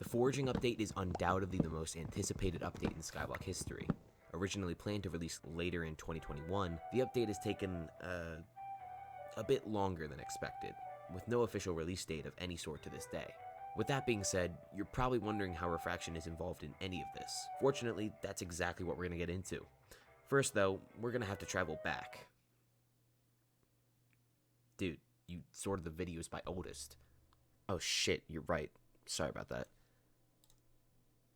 Foraging update is undoubtedly the most anticipated update in Skyblock history. Originally planned to release later in 2021, the update has taken a bit longer than expected, with no official release date of any sort to this day. With that being said, you're probably wondering how Refraction is involved in any of this. Fortunately, that's exactly what we're going to get into. First though, we're going to have to travel back. Dude, you sorted the videos by oldest. Oh shit, you're right. Sorry about that.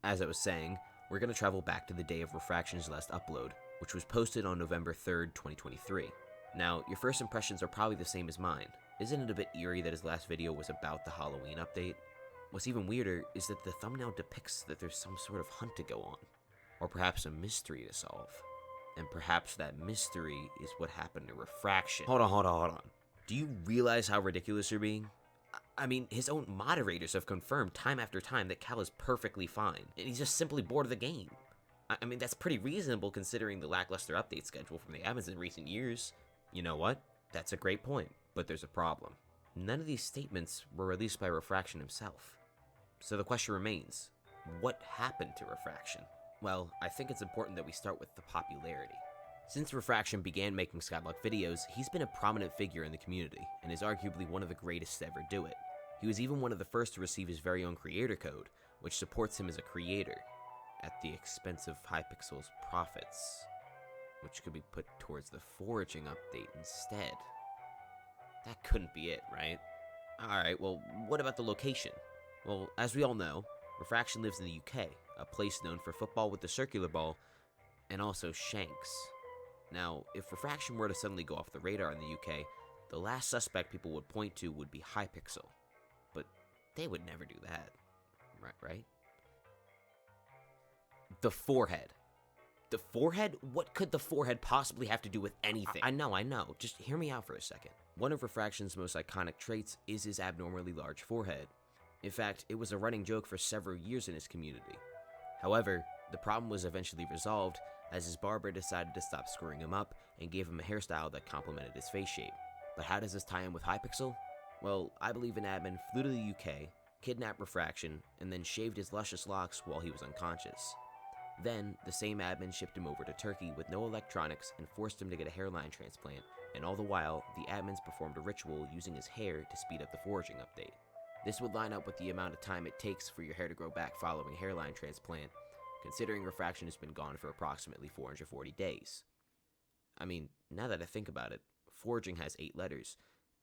As I was saying, we're going to travel back to the day of Refraction's last upload, which was posted on November 3rd, 2023. Now, your first impressions are probably the same as mine. Isn't it a bit eerie that his last video was about the Halloween update? What's even weirder is that the thumbnail depicts that there's some sort of hunt to go on, or perhaps a mystery to solve. And perhaps that mystery is what happened to Refraction. Hold on. Do you realize how ridiculous you're being? I mean, his own moderators have confirmed time after time that Cal is perfectly fine, and he's just simply bored of the game. I mean, that's pretty reasonable considering the lackluster update schedule from the admins in recent years. You know what? That's a great point, but there's a problem. None of these statements were released by Refraction himself. So the question remains, what happened to Refraction? Well, I think it's important that we start with the popularity. Since Refraction began making Skyblock videos, he's been a prominent figure in the community, and is arguably one of the greatest to ever do it. He was even one of the first to receive his very own creator code, which supports him as a creator, at the expense of Hypixel's profits, which could be put towards the Foraging update instead. That couldn't be it, right? Alright, well, what about the location? Well, as we all know, Refraction lives in the UK, a place known for football with the circular ball, and also shanks. Now, if Refraction were to suddenly go off the radar in the UK, the last suspect people would point to would be Hypixel. But they would never do that, right? The forehead. The forehead? What could the forehead possibly have to do with anything? I know. Just hear me out for a second. One of Refraction's most iconic traits is his abnormally large forehead. In fact, it was a running joke for several years in his community. However, the problem was eventually resolved as his barber decided to stop screwing him up and gave him a hairstyle that complemented his face shape. But how does this tie in with Hypixel? Well, I believe an admin flew to the UK, kidnapped Refraction, and then shaved his luscious locks while he was unconscious. Then, the same admin shipped him over to Turkey with no electronics and forced him to get a hairline transplant, and all the while, the admins performed a ritual using his hair to speed up the Foraging update. This would line up with the amount of time it takes for your hair to grow back following a hairline transplant, considering Refraction has been gone for approximately 440 days. I mean, now that I think about it, Foraging has 8 letters,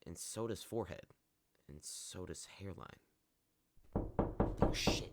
and so does forehead, and so does hairline. Oh shit.